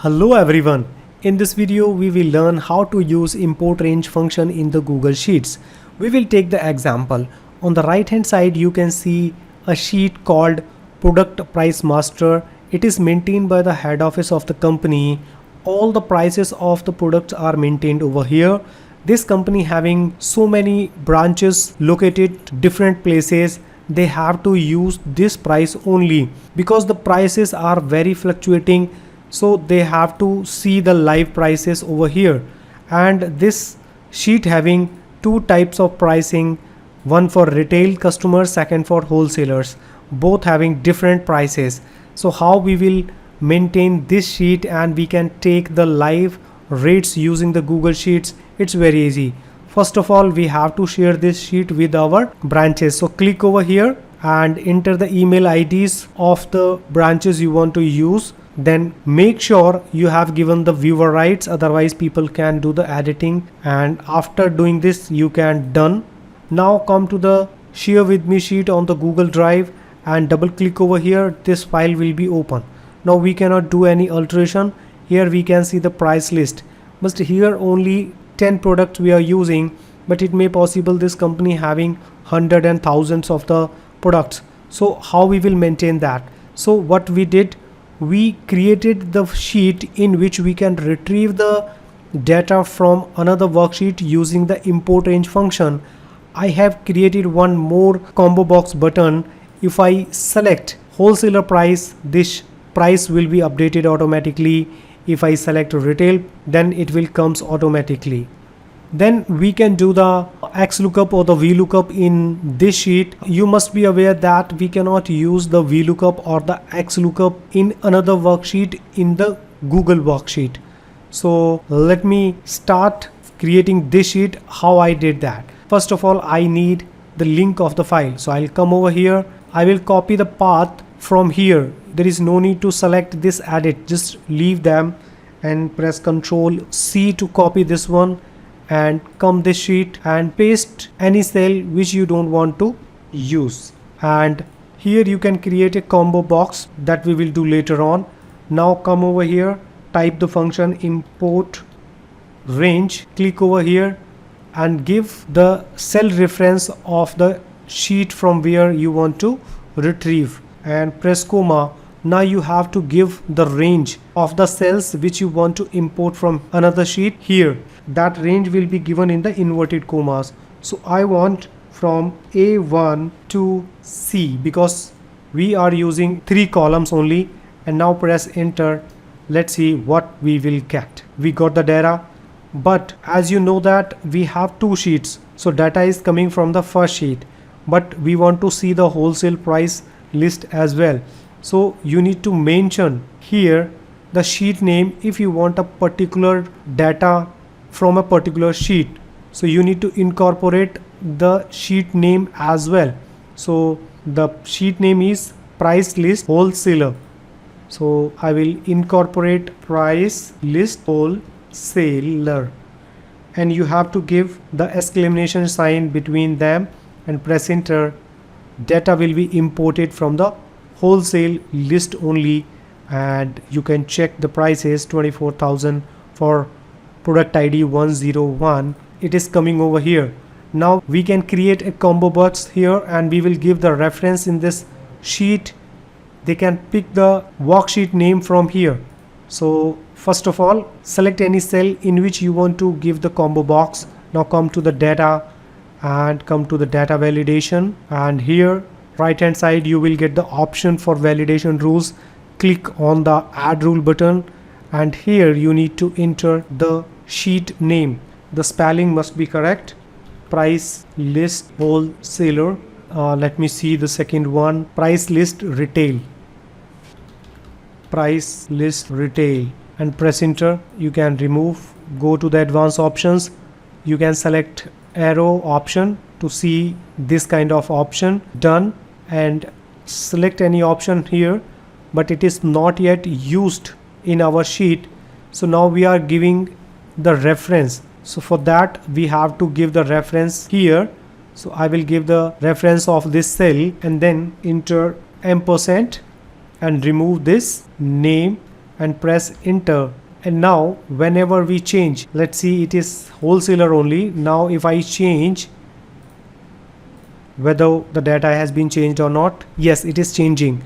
Hello everyone. In this video we will learn how to use import range function in the Google Sheets. We will take the example. On the right hand side you can see a sheet called Product Price Master. It is maintained by the head office of the company. All the prices of the products are maintained over here. This company having so many branches located different places, they have to use this price only because the prices are very fluctuating, so they have to see the live prices over here. And this sheet having two types of pricing, one for retail customers, second for wholesalers, both having different prices. So how we will maintain this sheet and we can take the live rates using the Google Sheets? It's very easy. First of all, we have to share this sheet with our branches. So click over here and enter the email IDs of the branches you want to use. Then make sure you have given the viewer rights, otherwise people can do the editing, and after doing this you can done. Now come to the share with me sheet on the Google Drive and double click over here. This file will be open. Now we cannot do any alteration. Here we can see the price list, but here only 10 products we are using, but it may possible this company having hundred and thousands of the products. So how we will maintain that? So what we did, we created the sheet in which we can retrieve the data from another worksheet using the import range function. I have created one more combo box button. If I select wholesaler price, this price will be updated automatically. If I select retail, then it will comes automatically. Then we can do the xlookup or the vlookup in this sheet. You must be aware that we cannot use the vlookup or the xlookup in another worksheet in the Google worksheet. So let me start creating this sheet. How I did that? First of all, I need the link of the file. So I'll come over here. I will copy the path from here. There is no need to select this edit. Just leave them and press Ctrl C to copy this one, and come this sheet and paste any cell which you don't want to use. And here you can create a combo box that we will do later on. Now come over here, type the function import range, click over here and give the cell reference of the sheet from where you want to retrieve and press comma. Now you have to give the range of the cells which you want to import from another sheet here. That range will be given in the inverted commas. So I want from A1 to C because we are using 3 columns only. And now press enter. Let's see what we will get. We got the data, but as you know that we have 2 sheets. So data is coming from the first sheet, but we want to see the wholesale price list as well. So you need to mention here the sheet name if you want a particular data from a particular sheet. So you need to incorporate the sheet name as well. So the sheet name is price list wholesaler. So I will incorporate price list wholesaler, and you have to give the exclamation sign between them and press enter. Data will be imported from the wholesale list only, and you can check the prices 24,000 for product ID 101. It is coming over here. Now we can create a combo box here and we will give the reference in this sheet. They can pick the worksheet name from here. So first of all, select any cell in which you want to give the combo box. Now come to the data and come to the data validation, and here right hand side you will get the option for validation rules. Click on the add rule button, and here you need to enter the sheet name. The spelling must be correct. Price list wholesaler. Let me see the second one. Price list retail. Price list retail, and press enter. You can remove, go to the advanced options. You can select arrow option to see this kind of option. Done, and select any option here, but it is not yet used in our sheet. So now we are giving the reference. So for that we have to give the reference here. So I will give the reference of this cell and then enter ampersand and remove this name and press enter. And now whenever we change, let's see, it is wholesaler only. Now if I change whether the data has been changed or not, yes, it is changing.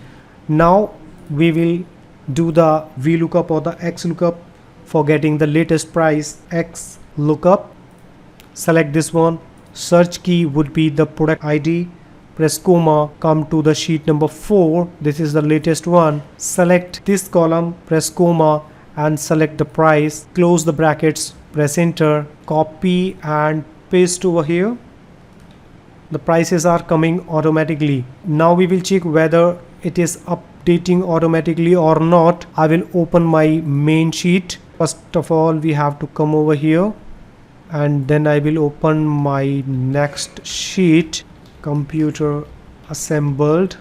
Now we will do the vlookup or the xlookup for getting the latest price. Xlookup, select this one, search key would be the product ID, press comma, come to the sheet number 4, this is the latest one, select this column, press comma and select the price, close the brackets, press enter, copy and paste over here. The prices are coming automatically. Now we will check whether it is updating automatically or not. I will open my main sheet. First of all, we have to come over here and then I will open my next sheet, computer assembled,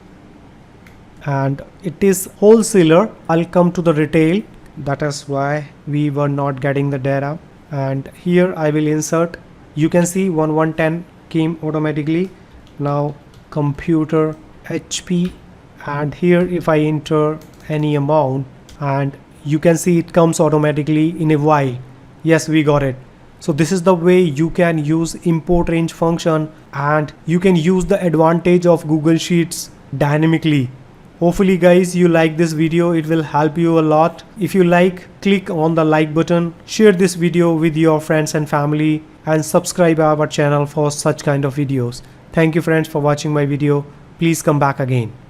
and it is wholesaler. I'll come to the retail. That is why we were not getting the data, and here I will insert. You can see 1110 came automatically. Now computer HP, and here if I enter any amount, and you can see it comes automatically in a while. Yes, we got it. So this is the way you can use import range function, and you can use the advantage of Google Sheets dynamically. Hopefully guys you like this video, it will help you a lot. If you like, click on the like button, share this video with your friends and family, and subscribe our channel for such kind of videos. Thank you friends for watching my video. Please come back again.